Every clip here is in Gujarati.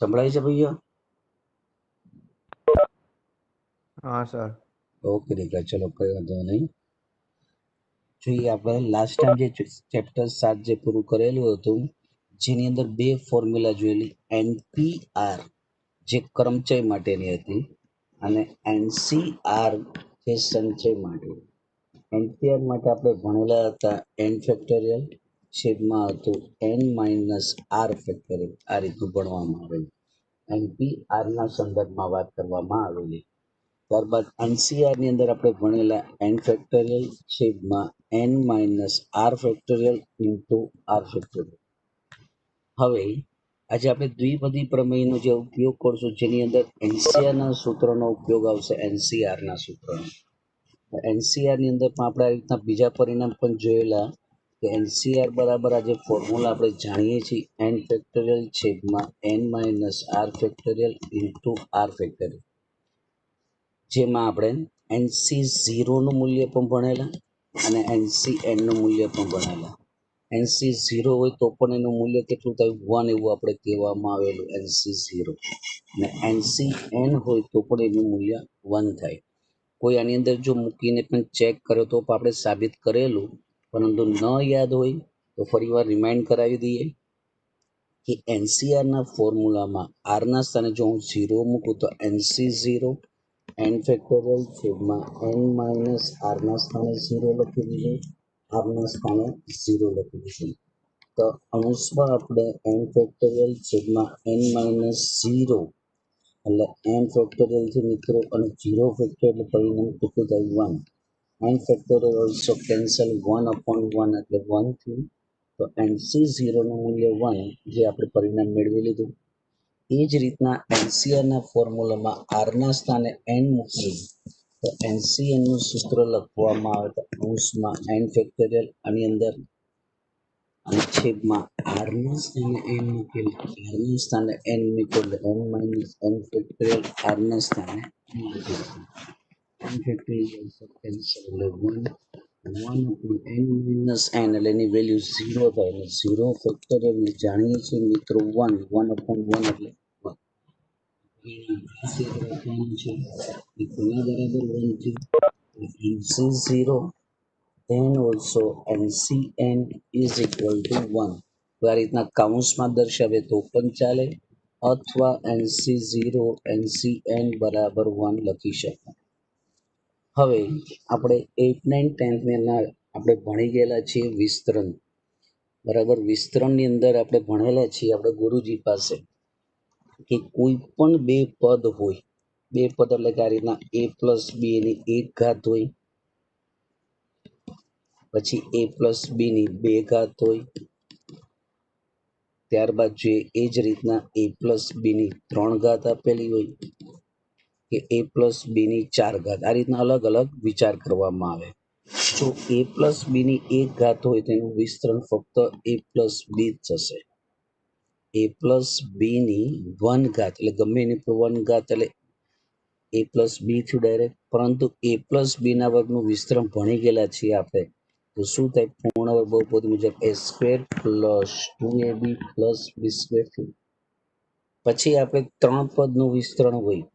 સંભળાય છે ભૈયા? हाँ सर। ઓકે દીકરા, ચલો કઈ વાંધો નહીં. જોઈએ આપણે લાસ્ટ ટાઈમ જે ચેપ્ટર 7 જે પૂરું કરેલું હતું, જેની અંદર બે ફોર્મ્યુલા જોયેલી, એનપીઆર જે કર્મચય માટેની હતી અને એનસીઆર જે સંચય માટે. એનપીઆર માટે આપણે ભણેલા હતા એન ફેક્ટોરિયલ છેદમાં હતું એન માઇનસ આર ફેક્ટોરિયલ. આ રીતનું ભણવામાં આવેલું, એનપીઆર ના સંદર્ભમાં વાત કરવામાં આવેલી. ત્યારબાદ એનસીઆર ની અંદર આપણે ભણેલા એન ફેક્ટોરિયલ છેદમાં n minus r factorial into r factorial. હવે આજે આપણે દ્વિપદી પ્રમેયનો જે ઉપયોગ કરશું, જેની અંદર એનસીઆરના સૂત્રનો ઉપયોગ આવશે, એનસીઆરના સૂત્રનો. એનસીઆર ની અંદર પણ આપણે આ રીતના બીજા પરિણામ પણ જોયેલા કે એનસીઆર બરાબર આ જે ફોર્મ્યુલા આપણે જાણીએ છીએ, એન ફેક્ટોરિયલ છેદમાં n minus r factorial into r factorial, જેમાં આપણે NC0 નું મૂલ્ય પણ ભણેલા અને NCN નું મૂલ્ય પણ ભણેલા. NC0 હોય તો પણ એનું મૂલ્ય કેટલું થાય? 1 એવું આપણે કહેવામાં આવેલું NC0, અને NCN હોય તો પણ એનું મૂલ્ય 1 થાય. કોઈ આની અંદર જો મૂકીને પણ ચેક કર્યો તો આપણે સાબિત કરેલું, પરંતુ ન યાદ હોય તો ફરીવાર રિમાઇન્ડ કરાવી દઈએ કે NCR ના ફોર્મ્યુલામાં R ના સ્થાને જો હું 0 મૂકું તો NC0 n ફેક્ટોરિયલ છેદમાં n માઇનસ r ના સ્થાને 0 લખી દીધું, r ના સ્થાને 0 લખી દીધું. તો અંશમાં આપણે n ફેક્ટોરિયલ છેદમાં n માઇનસ 0 એટલે n ફેક્ટોરિયલ થી મિત્રો અને 0 ફેક્ટોરિયલ પરિણામ કેટલું થાય? 1. n ફેક્ટોરિયલ ઓલ્સો કેન્સલ 1/1 એટલે 1 થયું. તો NC0 નું મૂલ્ય 1, જે આપણે પરિણામ મેળવી લીધું. એ જ રીતના એનસીઆરના ફોર્મ્યુલામાં આર ના સ્થાને n મૂકીએ તો એનસીએન નું સૂત્ર લખવામાં આવે તો અંશમાં n ફેક્ટોરિયલ આની અંદર અને છેદમાં આર ના સ્થાને n મૂકેલ, આર ના સ્થાને n મૂકેલ n minus n factorial r ના સ્થાને n ફેક્ટોરિયલ કેન્સલ એટલે 1 n માઇનસ n એટલે એની વેલ્યુ 0 થાય, અને 0 ફેક્ટોરિયલ જાણીએ છીએ મિત્રો 1/1 એટલે NC0 then also NCN is equal to 1. તો આ રીતના કૌંસમાં દર્શાવે તો પણ ચાલે, અથવા NC0 NCN બરાબર 1 લખી શકાય. હવે આપણે 8, 9, 10 ના આપણે ભણી ગયેલા છીએ વિસ્તરણ, બરાબર. વિસ્તરણની અંદર આપણે ભણેલા છીએ આપણે ગુરુજી પાસે કે કોઈ પણ બે પદ હોય, બે પદ એટલે કે આ રીતના a પ્લસ બી એની 1 ઘાત હોય, પછી a પ્લસ બી ની 2 ઘાત હોય, ત્યારબાદ જોઈએ એ જ રીતના a પ્લસ બી ની 3 ઘાત આપેલી હોય કે a પ્લસ બી ની 4 ઘાત. આ રીતના અલગ અલગ વિચાર કરવામાં આવે. જો a પ્લસ બી ની 1 ઘાત હોય તો એનું વિસ્તરણ ફક્ત a પ્લસ બી જ થશે. a પ્લસ બી ની 1 ઘાત એટલે ગમે એની 1 ઘાત એટલે a પ્લસ બી થયું ડાયરેક્ટ, પરંતુ a પ્લસ બી ના વર્ગનું વિસ્તરણ ભણી ગયેલા છીએ આપણે, તો શું થાય? પૂર્ણ વર્ગ બહુપદી મુજબ a square plus 2ab plus b square થયું. પછી આપણે 3 પદનું વિસ્તરણ હોય,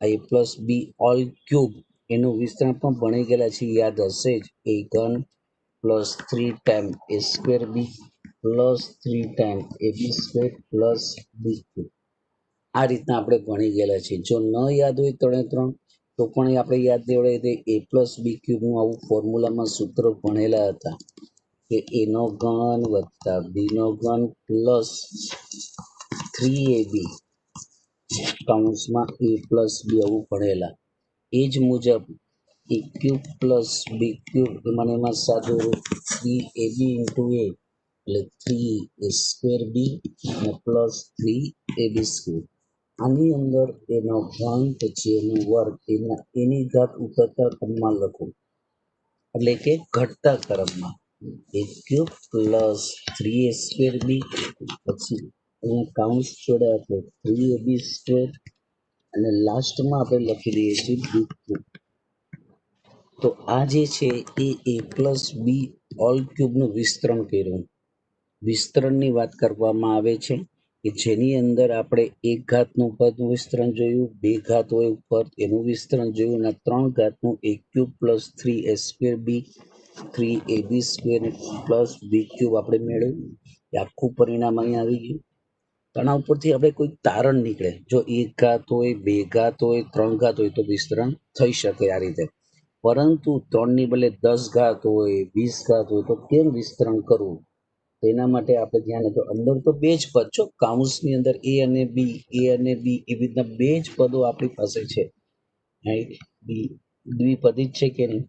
a plus b all cube, એનું વિસ્તરણ પણ ભણી ગયેલા છીએ, યાદ હશે જ, a ઘન plus 3 time a square b plus 3 time ab square plus b cube. આ રીતના આપણે ભણી ગયેલા છીએ. જો ન યાદ હોય 3 તો પણ આપણે યાદ દેવડાવી દઈએ, a પ્લસ બી ક્યુબનું આવું ફોર્મ્યુલામાં સૂત્ર ભણેલા હતા કે a નો ઘન વત્તા બી નો ઘન પ્લસ 3ab કૌંસમાં a પ્લસ બી આવું ભણેલા. એ જ મુજબ a cube plus b cube એમાં સાદું રૂપ 3ab ઇન્ટુ a એટલે 3a સ્ક્વેર બી અને પ્લસ 3ab સ્ક્વેર. આની અંદર એનો ઘન પછી એનો વર્ગ એની ઘાત ઉતરતા ક્રમમાં લખો, એટલે કે ઘટતા ક્રમમાં a cube plus 3a square B, પછી અહીંયા કૌંસ જોડે આપણે 3ab સ્ક્વેર અને લાસ્ટમાં આપણે લખી દઈએ છીએ બી ક્યુબ. તો આ જે છે એ a પ્લસ બી ઓલ ક્યુબનું વિસ્તરણ કર્યું. વિસ્તરણની વાત કરવામાં આવે છે કે જેની અંદર આપણે એક ઘાતનું પદનું વિસ્તરણ જોયું, બે ઘાત હોય ઉપર એનું વિસ્તરણ જોયું, અને ત્રણ ઘાતનું a cube plus 3a square b 3ab square plus b cube આપણે મેળવ્યું. એ આખું પરિણામ અહીંયા આવી ગયું. આના ઉપરથી આપણે કોઈ તારણ નીકળે, જો એક ઘાત હોય, બે ઘાત હોય, ત્રણ ઘાત હોય તો વિસ્તરણ થઈ શકે આ રીતે. પરંતુ 3 ની બદલે 10 ઘાત હોય, 20 ઘાત હોય તો કેમ વિસ્તરણ કરવું? તેના માટે આપણે ધ્યાન આપો. અંદર તો બે જ પદ છો, કાઉન્સની અંદર a અને b એવી રીતના બે જ પદો આપણી પાસે છે. દ્વિપદી જ છે કે નહીં?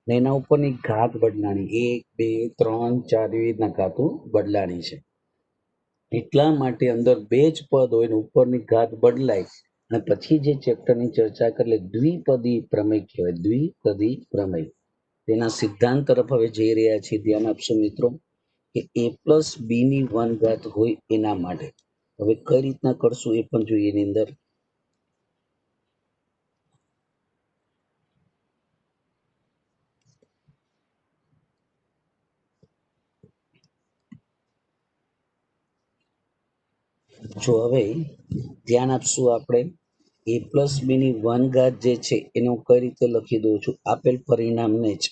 ને એના ઉપરની ઘાત બદલાણી, 1 2 3 4 એવી રીતના ઘાતો બદલાણી છે. એટલા માટે અંદર બે જ પદ હોય ને ઉપરની ઘાત બદલાય, અને પછી જે ચેપ્ટરની ચર્ચા કરે દ્વિપદી પ્રમેય કહેવાય. દ્વિપદી પ્રમેય. તેના સિદ્ધાંત તરફ હવે જઈ રહ્યા છીએ. ધ્યાન આપશો મિત્રો કે a પ્લસ બી ની 1 ઘાત હોય એના માટે. હવે કઈ રીતના કરશું એ પણ જોઈએ. એની અંદર જો હવે ધ્યાન આપશું આપણે a પ્લસ બી ની 1 ઘાત જે છે એને હું કઈ રીતે લખી દઉં છું, આપેલ પરિણામને જ,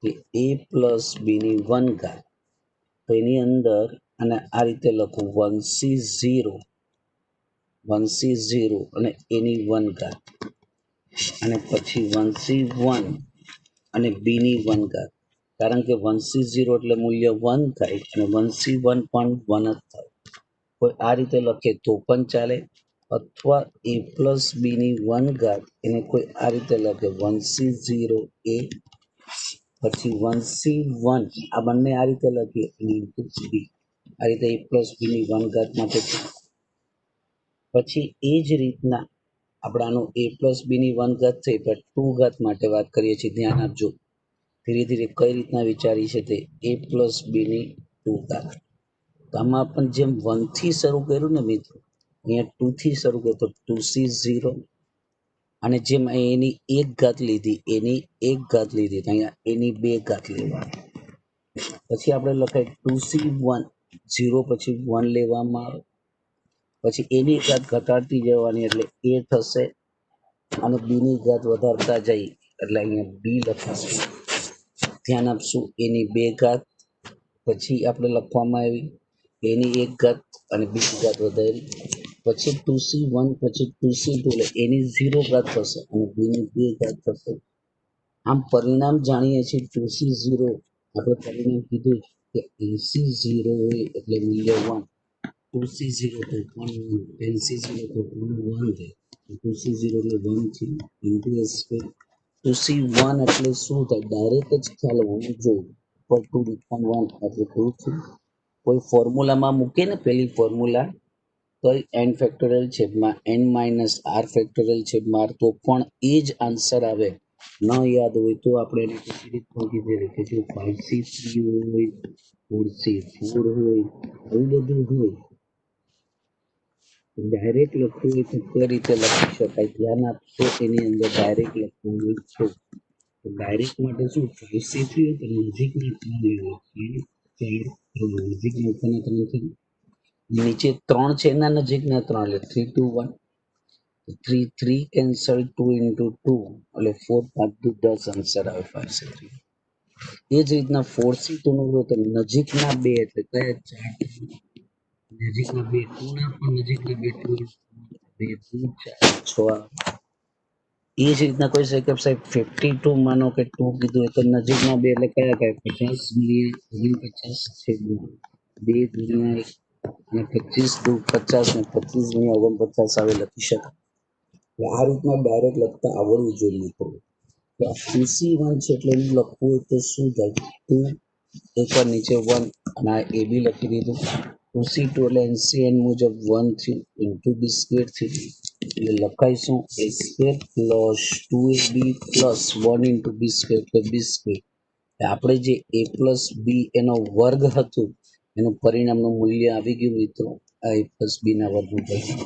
કે a પ્લસ બી ની 1 ઘાત. તો એની અંદર અને આ રીતે લખું 1c0 અને એની 1 ઘાત, અને પછી 1c1 અને બી ની 1 ઘાત. કારણ કે 1c0 એટલે મૂલ્ય 1 થાય અને 1c1 પણ 1 જ થાય. કોઈ આ રીતે લખે તો પણ ચાલે, અથવા a પ્લસ બી ની 1 ઘાત એને કોઈ આ રીતે લખે 1c0 a પછી 1c1, આ બંને આ રીતે લખીએ બી, આ રીતે a પ્લસ બી ની 1 ઘાત માટે. પછી એ જ રીતના આપણે આનું a પ્લસ બી ની 1 ઘાત થઈ, પણ 2 ઘાત માટે વાત કરીએ છીએ. ધ્યાન આપજો ધીરે ધીરે કઈ રીતના વિચારી છે તે. a પ્લસ બી ની 2 ઘાત. તો આમાં પણ જેમ 1 થી શરૂ કર્યું ને મિત્રો, અહીંયા 2 થી શરૂ કર્યું તો 2c0, અને જેમ એની એક ઘાત લીધી, એની એક ઘાત લીધી, તો અહીંયા એની બે ઘાત લેવાની. પછી આપણે લખાય 2c1, 0 પછી 1 લેવામાં આવે, પછી એની ઘાત ઘટાડતી જવાની એટલે a થશે, અને બી ની ઘાત વધારતા જઈ એટલે અહીંયા બી લખાશે. ધ્યાન આપશું, એની બે ઘાત પછી આપણે લખવામાં આવી, એની એક ઘાત અને બીજી ઘાત વધારી, પછી 2c1 પછી 2c2 એટલે એની 0 ઘાત થશે અને બીની 2 ઘાત થશે. આમ પરિણામ જાણીએ છીએ 2c0, આપણે પરિણામ કીધું કે nc0 હોય એટલે મૂલ્ય 1, 2c0 તો પણ nc0 તો પણ 1 થાય, 2c0 એટલે 1 છે ઇન્ટુ a સ્ક્વેર. 2c1 એટલે શું થાય ડાયરેક્ટ જ ખ્યાલ હોવો જોઈએ, પર ટુ ડિફાઇન 1 એટલે 2 છે. કોઈ ફોર્મ્યુલામાં મૂકે ને, પેલી ફોર્મ્યુલા તો n ફેક્ટોરિયલ છેદમાં n માઇનસ r ફેક્ટોરિયલ છેદમાં r, તો પણ એ જ આન્સર આવે. ન યાદ હોય તો આપણે એને કેવી રીતના કીધી રાખીએ, 5c3 હોય, 4c4 હોય, આવું બધું હોય. ડાયરેક્ટ લખવું હોય તો કઈ રીતે લખી શકાય? ધ્યાન આપશો, એની અંદર ડાયરેક્ટ લખવું હોય તો ડાયરેક્ટ માટે શું 5c3 હોય તો નજીકના 3 લેવો, 4 નજીકના ઉપરના 3 છે, નીચે 3 છે એના નજીકના 3 એટલે 3 2 1, 3 3 કેન્સલ, 2 into 2 એટલે 4 5 10 આન્સર આવે 5c3. એ જ રીતના 4c2 નું લો તો નજીકના 2 એટલે કયા 4, નજીકના 2 2 ના પણ નજીકના 2 2 2 4 6. એ જ રીતના કોઈ શકે સાહેબ 52, માનો કે 2 કીધું હોય તો નજીકના 2 એટલે કયા 50 ગુણ્યા 49 છેદમાં 2 ગુણ્યા 1 અને 25 દુ 50 ને 25 ગુણ્યા 49 આવે લખી શકાય. આ રીતના ડાયરેક્ટ લખતા આવડવું જોઈએ મિત્રો. તો આ 2c1 છે એટલે એનું લખવું હોય તો શું થાય, 2 એકવાર નીચે 1 અને આ a બી લખી દીધું. 2c2 એટલે NCN મુજબ 1 થયું ઇન્ટુ બી સ્ક્વેર થયું, એટલે લખાઈશું a square plus 2ab plus 1 into b square એટલે બી સ્ક્વેર. આપણે જે a પ્લસ બી એનો વર્ગ હતું એનું પરિણામનું મૂલ્ય આવી ગયું મિત્રો, આ a પ્લસ બી ના વર્ગનું પરિણામ.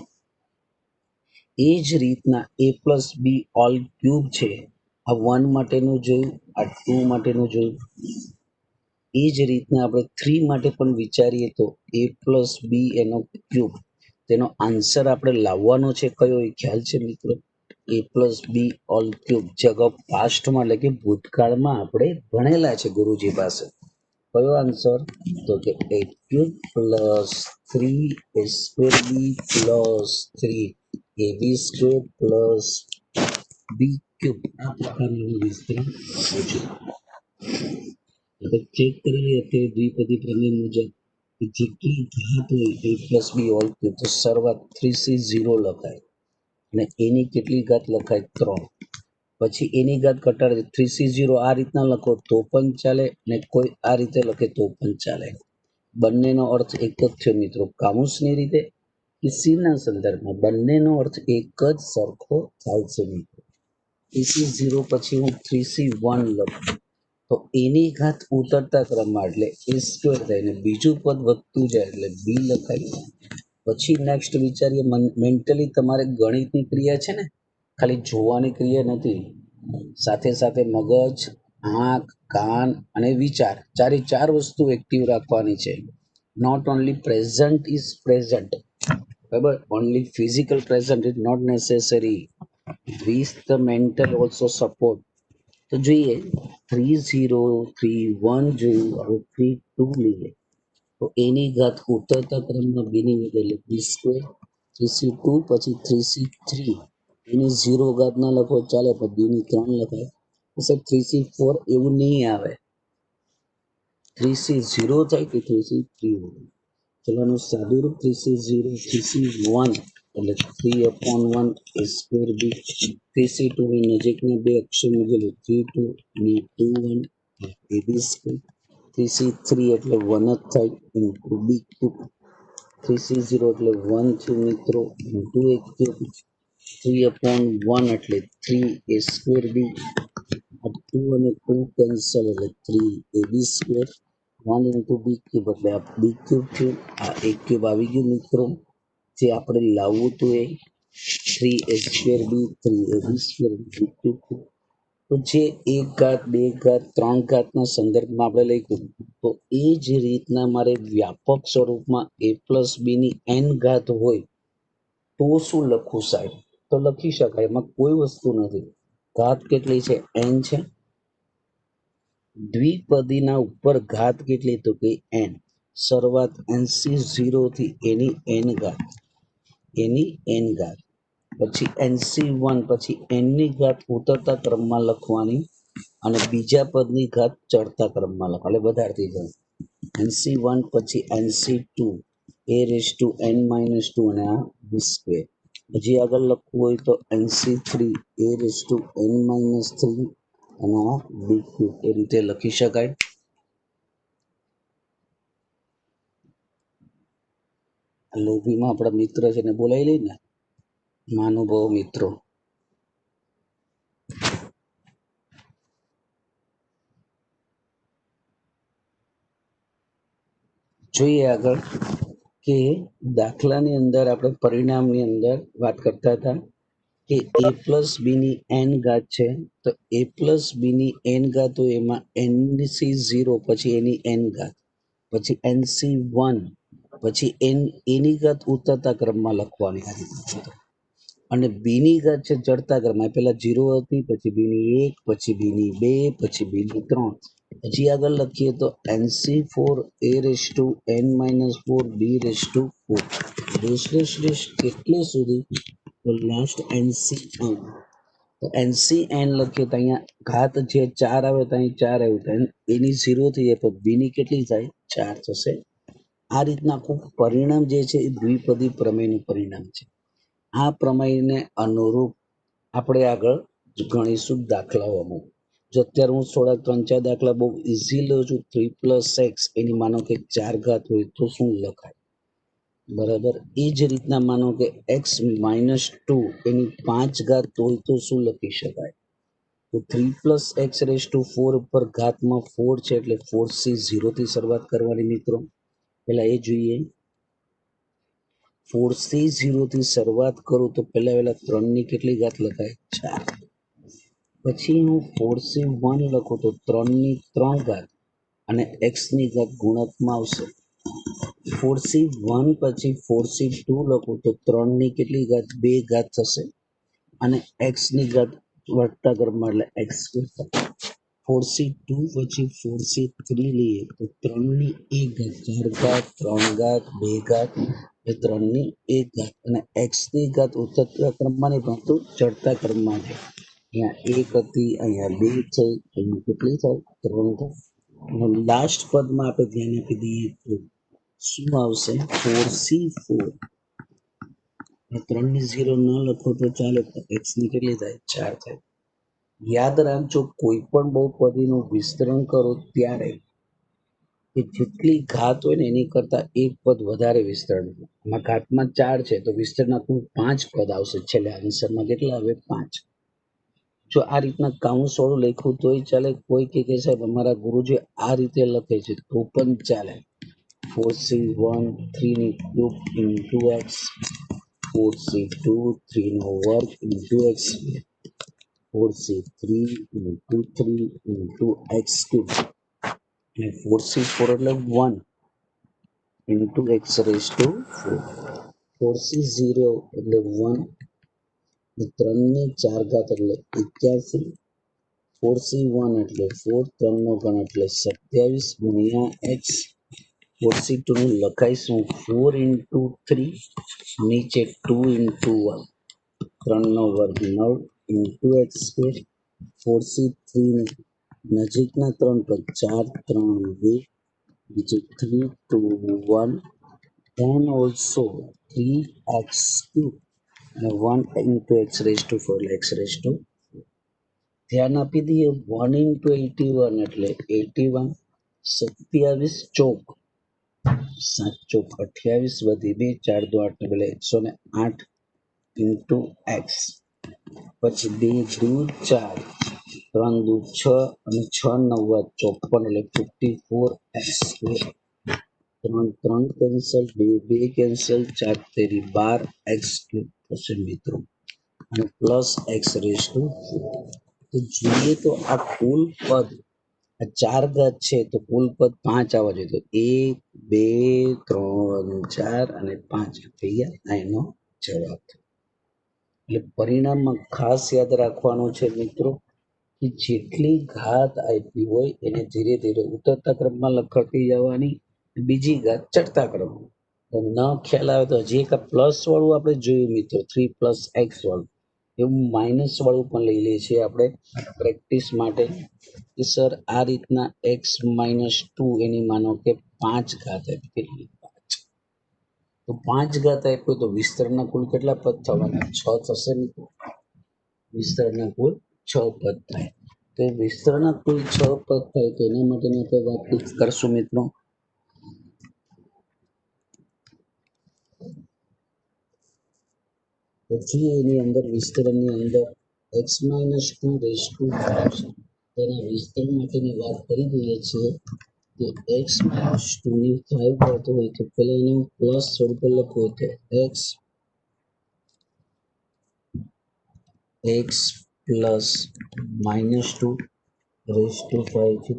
એ જ રીતના a plus b all cube છે, આ 1 માટેનું જોયું, આ 2 માટેનું જોયું. એ જ રીતના આપણે 3 માટે પણ વિચારીએ તો a પ્લસ બી એનો ક્યુબ તેનો આન્સર આપણે લાવવાનો છે કયો એ ખ્યાલ છે મિત્રો? a plus b all cube. જે અગાઉ પાસ્ટમાં એટલે કે ભૂતકાળમાં આપણે ભણેલા છે ગુરુજી પાસે. કયો આન્સર? તો કે a cube plus 3 a square b plus 3 ab square plus b cube. આ પ્રકારનું વિસ્તરણ પૂછ્યું. ચેક કરી લઈએ તે દ્વિપદી પ્રમેય મુજબ જેટલી ઘાત હોય a plus b all cube, તો શરૂઆત 3c0 લખાય અને એની કેટલી ઘાત લખાય? 3. પછી એની ઘાત ઘટાડે 3c0 આ રીતના લખો તો પણ ચાલે અને કોઈ આ રીતે લખે તો પણ ચાલે. બંનેનો અર્થ એક જ છે મિત્રો. કામુસની રીતે કે સીના સંદર્ભમાં બંનેનો અર્થ એક જ સરખો થાય છે મિત્રો. 3c0 પછી હું 3c1 લખું તો એની ઘાત ઉતરતા ક્રમમાં એટલે a સ્ક્વેર થાય ને બીજું પદ વધતું જાય એટલે b લખાય. પછી નેક્સ્ટ વિચારીએ, મેન્ટલી તમારે ગણિતની ક્રિયા છે ને, ખાલી જોવાની ક્રિયા નથી, સાથે સાથે મગજ, આંખ, કાન અને વિચાર ચારે ચાર વસ્તુ એક્ટિવ રાખવાની છે. Not only present is present, બરાબર? Only physical present is not necessary. With the mental also support. તો જોઈએ 3031 જોયું, હવે 32 લઈએ તો એની ઘાત ઉતરતા ક્રમમાં બીની વધે એટલે બી સ્ક્વેર, 3c2 પછી 3c3 એની 0 ઘાત ના લખો ચાલે પણ બીની 3 લખાય. સાહેબ 3c4 એવું નહીં આવે, 3c0 થાય કે 3c3 હોય. ચલાનું સાદું રૂપ 3c0 3c1 એટલે 3/1 a સ્ક્વેર બી, 3c2 ની નજીકના બે અક્ષર મૂકેલું 3 2 2 1 ab સ્ક્વેર, 3c3 એટલે 1 જ થાય ઇન્ટુ બી ક્યુબ, 3c0 એટલે 1 થયું મિત્રો ઇન્ટુ a ક્યુબ, 3/1 એટલે 3 a સ્ક્વેર બી, 2 અને 2 કેન્સલ એટલે 3 ab square, 1 into b cube એટલે આ બી ક્યુબ થયું. આ a ક્યુબ આવી ગયું મિત્રો. જે આપણે લાવવું હતું એ 3 a square b 3 ab square b cube. તો જે એક ઘાત, બે ઘાત, ત્રણ ઘાતના સંદર્ભમાં આપણે લખ્યું તો એ જ રીતના મારે વ્યાપક સ્વરૂપમાં a પ્લસ બી ની n ઘાત હોય તો શું લખું સાહેબ? તો લખી શકાય, એમાં કોઈ વસ્તુ નથી. ઘાત કેટલી છે? n છે. દ્વિપદીના ઉપર ઘાત કેટલી? તો કે n. શરૂઆત nc0 થી એની n ઘાત, એની n ઘાત, પછી nc1 પછી n ની ઘાત ઉતરતા ક્રમમાં લખવાની અને બીજા પદની ઘાત ચડતા ક્રમમાં લખવાની, એટલે વધારતી જાય. nc1 પછી nc2 a raised to n minus 2 અને આ b સ્ક્વેર. હજી આગળ લખવું હોય તો nc3 a raised to n minus 3 અને આ b ક્યુબ. એ રીતે લખી શકાય. લોભીમાં આપણા મિત્ર છે ને બોલાવી લઈ ને, મહાનુભાવ મિત્રો. જોઈએ આગળ કે દાખલાની અંદર આપણે પરિણામની અંદર વાત કરતા હતા કે a પ્લસ બી ની n ઘાત છે, તો a પ્લસ બી ની n ઘાત હોય એમાં nc0 પછી એની n ઘાત, પછી nc1 પછી એની ઘાત ઉતરતા ક્રમમાં લખવાની અને બી ની ઘાત છે ચડતા ક્રમમાં. પેલા 0 હતી, પછી બી ની 1, પછી બી ની 2, પછી બી ની 3. હજી આગળ લખીએ તો nc4 a raised to n minus 4 b raised to 4 કેટલે સુધી? તો લાસ્ટ ncn. તો ncn લખીએ તો અહીંયા ઘાત જે 4 આવે તો અહીં 4 આવ્યું થાય, એની 0 થઈ જાય તો બી ની કેટલી થાય? 4 થશે. આ રીતના આખું પરિણામ જે છે એ દ્વિપદી પ્રમેયનું પરિણામ છે. આ પ્રમેયને અનુરૂપ આપણે આગળ ગણીશું દાખલાઓમાં. જો અત્યારે હું થોડાક 3-4 દાખલા બહુ ઇઝી લઉં છું. 3 + x એની માનો કે 4 ઘાત હોય તો શું લખાય? બરાબર. એ જ રીતના માનો કે x - 2 એની 5 ઘાત હોય તો શું લખી શકાય? તો 3 + x⁴ ઉપર ઘાતમાં 4 છે એટલે 4c0 થી શરૂઆત કરવાની મિત્રો. પેલા એ જોઈએ 4c0 થી શરૂઆત કરું તો પહેલા 3 ની કેટલી ઘાત લખાય? 4. પછી હું 4c1 લખું તો 3 ની 3 ઘાત અને x ની ઘાત ગુણકમાં આવશે 4C1 પછી 4C2 લખું તો 3 ની કેટલી ઘાત 2 ઘાત થશે અને x ની ઘાત વધતા ક્રમમાં એટલે x સ્ક્વેર. 4C2 પછી 4C3 લઈએ તો 3 ની 1 ઘાત 4 ઘાત 3 ઘાત 2 ઘાત એ 3 ની 1 ઘાત અને x ની ઘાત ઉતરતા ક્રમમાં નહીં પરંતુ ચડતા ક્રમમાં છે. અહીંયા 1 હતી, અહીંયા 2 થઈ, અહીંયા કેટલી થાય 3 થાય. લાસ્ટ પદમાં આપણે ધ્યાન આપી દઈએ તો શું આવશે 4C4. 3 ની 0 ન લખો તો ચાલે, x ની કેટલી થાય 4 થાય. યાદ રાખજો કોઈ પણ બહુપદીનું વિસ્તરણ કરો ત્યારે કે જેટલી ઘાત હોય ને એની કરતા એક પદ વધારે વિસ્તરણ. આમાં ઘાતમાં 4 છે તો વિસ્તરણમાં કુલ 5 પદ આવશે. છેલ્લે આન્સરમાં કેટલા આવે 5. જો આ રીતના કાઉન્સ વાળું લખ્યું તોય ચાલે. કોઈ કે સાહેબ અમારા ગુરુજી આ રીતે લખે છે તો પણ ચાલે. 4C1 3 ની ક્યુબ ઇન્ટુ x, 4C2 3 નો વર્ગ into x, 4C3 into 3 into x cube અને 4C4 એટલે 1 into x raise to 4. 4C0 એટલે 1 ને 3 ની 4 ઘાત એટલે 81. 4C1 એટલે 4, 3 નો ઘન એટલે 27 ગુણ્યા x. 4C2 નું લખાઈશું 4 ઇન્ટુ 3 નીચે 2 ઇન્ટુ 1, 3 નો વર્ગ 9 ઇન્ટુ x સ્ક્વેર. 4C3 નજીકના 3 પદ 4, 3, 2 નીચે 3, 2, 1 then also 3x cube અને 1 into x raised to 4 એટલે x raised to 4. ધ્યાન આપી દઈએ 1 into 81 એટલે 81. 27 ચોક 7 ચોક 28 વધી 2 4 2 8 એટલે 108 into x. પછી 2 દુ 4, 3 દુ 6 અને 6 9 54 એટલે 54x સ્ક્વેર. 3 3 કેન્સલ, 2 2 કેન્સલ, 4 તેરી 12 x ક્યુબ થશે મિત્રો અને પ્લસ x રેઝ ટુ 4. તો જોઈએ તો આ કુલ પદ આ 4 ઘાત છે તો કુલ પદ 5 આવવા જોઈએ. તો 1 2 3 4 અને 5 થઈ ગયા. આ એનો જવાબ. એટલે પરિણામમાં ખાસ યાદ રાખવાનું છે મિત્રો કે જેટલી ઘાત આપી હોય એને ધીરે ધીરે ઉતરતા ક્રમમાં લખતી જવાની, બીજી ઘાત ચડતા ક્રમમાં. તો ન ખ્યાલ આવે તો હજી એક પ્લસ વાળું આપણે જોયું મિત્રો 3 + x વાળું, એવું માઇનસ વાળું પણ લઈ લઈએ છીએ આપણે પ્રેક્ટિસ માટે કે સર આ રીતના x - 2 એની માનો કે 5 ઘાત આપી. તો 5 ઘાત આપ્યું તો વિસ્તરના કુલ કેટલા પદ થવાના 6 થશે મિત્રો. વિસ્તરના કુલ 6 પદ થાય. તો વિસ્તરના કુલ 6 પદ થાય તો એના માટેની આપણે વાત કરશું મિત્રો. પછી એની અંદર વિસ્તરણની અંદર x - 2 રેઝ ટુ 5 છે. તેના વિસ્તરણ માટેની વાત કરી દઈએ છીએ કે x - 2 ની 5 ઘાત હોય તો પહેલા એને પ્લસ સ્વરૂપે લખવું તો x પ્લસ -2 રેઝ ટુ 5 છે.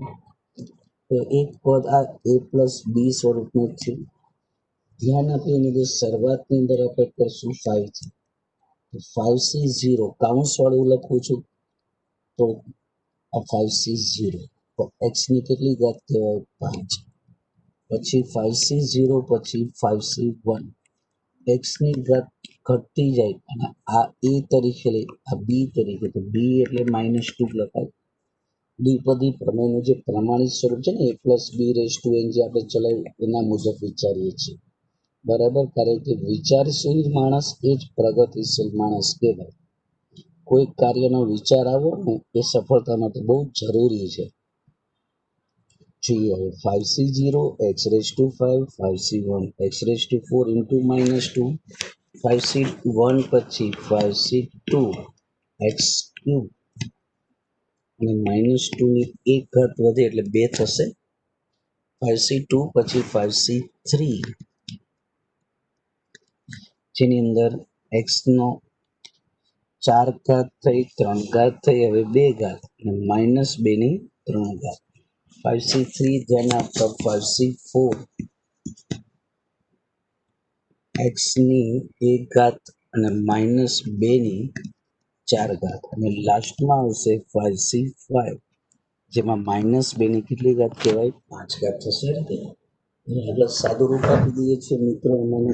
તો એક પદ આ a પ્લસ b સ્વરૂપનું છે. ધ્યાન આપીએ એની જે શરૂઆતની અંદર આપણે કરશું 5 થી 5C0 કાઉન્સ વાળું લખું છું તો આ 5C0 તો x ની કેટલી ઘાત કહેવાય 5. પછી 5C0 પછી 5C1 x ની ઘાત ઘટતી જાય અને આ a તરીકે લઈ આ b તરીકે, તો b એટલે -2 લખાય. દ્વિપદી પ્રમેયનું જે પ્રમાણિત સ્વરૂપ છે ને a plus b raise to n જે આપણે ચલાવ્યું એના મુજબ વિચારીએ છીએ બરાબર. કારણ કે વિચારશીલ માણસ એ જ પ્રગતિશીલ માણસ કહેવાય. કોઈ કાર્યનો વિચાર આવવો ને એ સફળતા માટે બહુ જરૂરી છે. જોઈએ હવે 5C0 x raise to 5, 5C1 x raise to 4 into -2, 5C1 પછી 5C2 x ક્યુબ અને -2 ની 1 ઘાત વધે એટલે 2 થશે. 5C2 પછી 5C3 જેની અંદર x નો 4 ઘાત થઈ, 3 ઘાત થઈ, હવે 2 ઘાત અને -2 ની 3 ઘાત. 5C3 ધ્યાન આપતા 5C4 એક્સની 1 ઘાત અને -2ની 4 ઘાત અને લાસ્ટમાં આવશે 5c5 જેમાં -2ની કેટલી ઘાત કહેવાય 5 ઘાત થશે. એટલે સાદું રૂપ આપી દઈએ છીએ મિત્રો. એમાં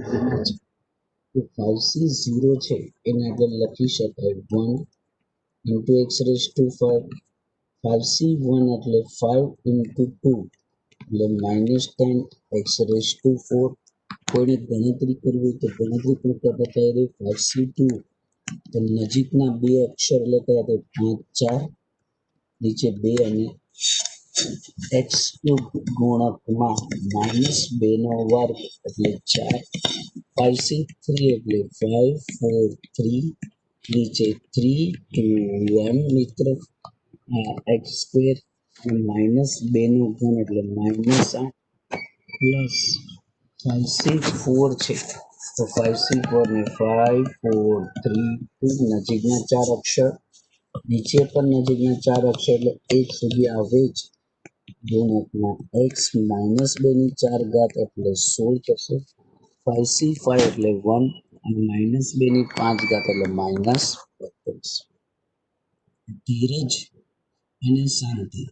કે 5c0 છે એને આગળ લખી શકાય 1 into x raised to 5. 5c1 એટલે 5 into 2 એટલે -10 x raised to 4. કોઈને ગણતરી કરવી તો ગણતરી પણ બતાવી દે. 5c2 તો નજીકના બે અક્ષર એટલે કયા તો 5 4 નીચે 2 અને x ક્યુબ ગુણકમાં -2નો વર્ગ એટલે 4. 5c3 એટલે 5 4 3 નીચે 3 2 1 મિત્રો. x સ્ક્વેર -2નો ઘન એટલે -8 પ્લસ 5c4 છે તો 5c4 ને 5 4 3 2 નજીકના 4 અક્ષર નીચે પણ નજીકના 4 અક્ષર એટલે 1 સુધી આવે જ ગુણકમાં x -2ની 4 ઘાત એટલે 16 થશે. 5c5 એટલે 1 અને -2ની 5 ઘાત એટલે -32. ધીરજ અને શાંતિ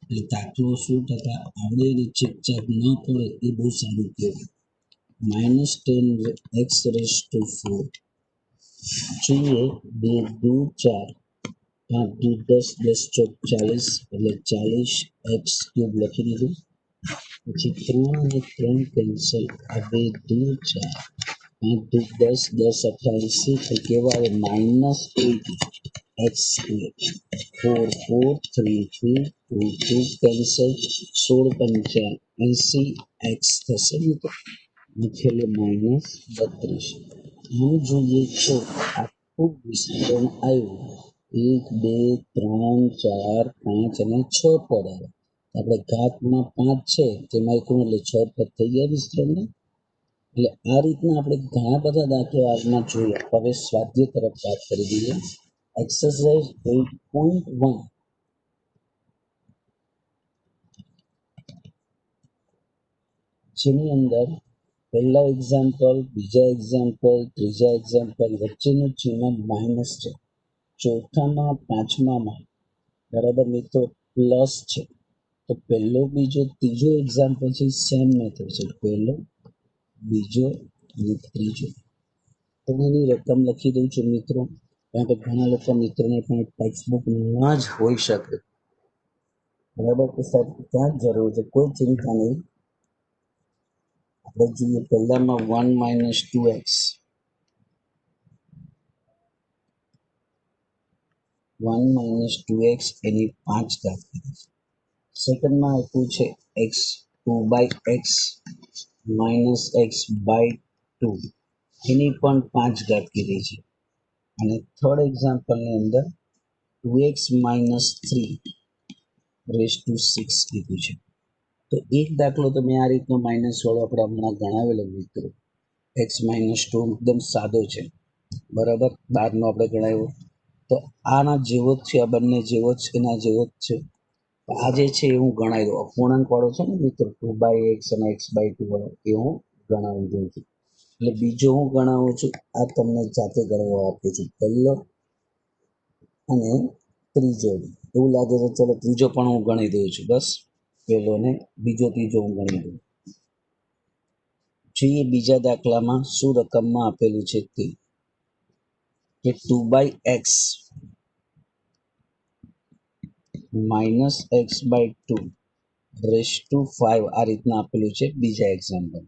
એટલે દાખલો 100% આવડે ને ચેકચાક ન પડે એ બહુ સારું કહેવાય. -10 x raised to 4 જોઈએ 2 દુ 4 5 દુ 10 10 ચોક 40 એટલે 40 x ક્યુબ લખી દીધું. પછી 3 અને 3 કેન્સલ. આ 2 દુ 4 5 દુ 10 10 88 તો કેવા આવે -80 x સ્ક્વેર. 4 4 3 3 2 2 કેન્સલ 16 પંચા 80 x થશે મિત્રો. છેલ્લે -32. આમ જોઈએ તો આખું વિસ્તરણ આવ્યું 1 2 3 4 5 અને 6 પદ આવે. આપણે ઘાતમાં 5 છે તેમાં એટલે 6 પદ થઈ ગયા વિસ્તરણના. એટલે આ રીતના આપણે ઘણા બધા દાખલા આજના જોયા. હવે સ્વાધ્યાય તરફ વાત કરી દઈએ. એક્સરસાઇઝ 8.1 જેની અંદર પહેલા એક્ઝામ્પલ, બીજા એક્ઝામ્પલ, ત્રીજા એક્ઝામ્પલ વચ્ચેનું ચિહ્ન માઇનસ છે. ચોથામાં પાંચમામાં બરાબર મિત્રો પ્લસ છે. તો પહેલો બીજો ત્રીજો એક્ઝામ્પલ છે સેમ મેથડ છે. પહેલો બીજો અને ત્રીજો. તો એની રકમ લખી દઉં છું મિત્રો, કારણ કે ઘણા લોકો મિત્રોને પણ ટેક્સ્ટબુક ના જ હોઈ શકે. બરાબર કે સાહેબ ક્યાં જરૂર છે, કોઈ ચિંતા નહીં. આપણે જોઈએ પહેલામાં 1 - 2x 1 - 2x એની 5 ઘાત કરી છે. સેકન્ડમાં આપ્યું છે x 2/x - x/2 એની પણ 5 ઘાત કીધી છે. અને થર્ડ એક્ઝામ્પલની અંદર 2x - 3 રેઝ ટુ 6 કીધું છે. તો એક દાખલો તો મેં આ રીતનો માઇનસ વાળો આપણે હમણાં ગણાવેલો મિત્રો. x - 2 એકદમ સાદો છે બરાબર, 12નો આપણે ગણાવ્યો. તો આના જેવો જ છે, આ બંને જેવો જ એના જેવો જ છે. આ જે છે એ હું ગણાવી દઉં. અપૂર્ણાંક વાળો છે ને મિત્રો 2/x અને x/2 વાળો એ હું ગણાવી દઉં છું. એટલે બીજો હું ગણાવું છું, આ તમને જાતે ગણવા આપું છું. પહેલો અને ત્રીજો. એવું લાગે છે ચલો ત્રીજો પણ હું ગણી દઉં છું. બસ પહેલો ને બીજો ત્રીજો હું ગણી દઉં. જોઈએ બીજા દાખલામાં શું રકમમાં આપેલું છે તે કે 2/x - x/2 રેઝ ટુ 5 આ રીતના આપેલું છે. બીજા એક્ઝામ્પલ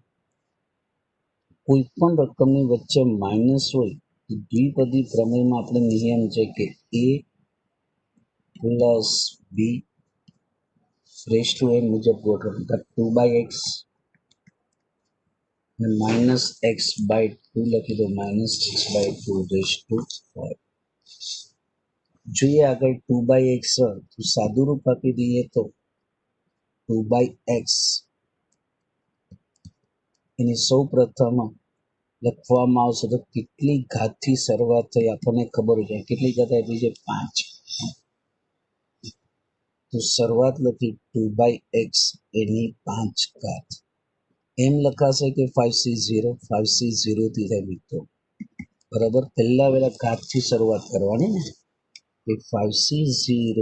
કોઈ પણ રકમની વચ્ચે માઇનસ હોય તો દ્વિપદી પ્રમેયમાં આપણે નિયમ છે કે a plus b raise to n મુજબ ગોઠવવું. 2/x અને -x/2 લખી દો. -x/2 rays to 5. જોઈએ આગળ 2/x તો સાદું રૂપ આપી દઈએ તો 2/x એની સૌ પ્રથમ લખવામાં આવશે તો કેટલી ઘાતથી શરૂઆત થઈ આપણને ખબર હોય. કેટલી ઘાત આપી છે 5. તો શરૂઆત લખી 2/x એની 5 ઘાત એમ લખાશે કે 5C0 5C0 થી થાય મિત્રો, બરાબર. પહેલા વેલા ઘાતથી શરૂઆત કરવાની ને, કે 5C0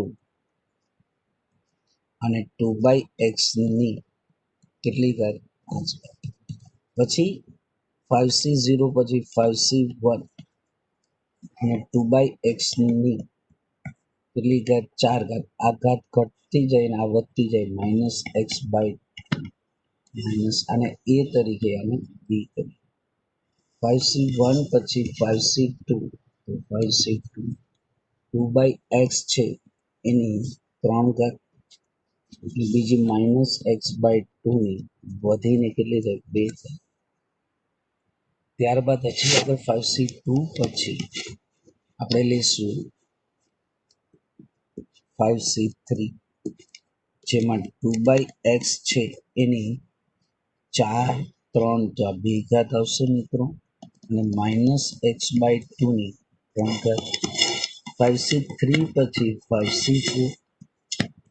અને 2/x ની કેટલી ઘાત 5 ઘાત, પછી 5C0 પછી 5C1 અને 2/x ની કેટલી ઘાત 4 ઘાત. આ ઘાત ઘટતી જાય ને આ વધતી જાય, -x/, અને a તરીકે આને b કરી. 5C1 પછી 5C2 તો 5C2 2/x છે એની 3 ઘાત, બીજી -x/2 ની વધીને કેટલી થાય 2 થાય. ત્યારબાદ હજી આગળ 5C2 પછી આપણે લઈશું 5C3, જેમાં 2/x છે એની 4 3 તો આ 2 ઘાત આવશે મિત્રો, અને -x/2 ની 3 ઘાત. 5C3 પછી 5C4,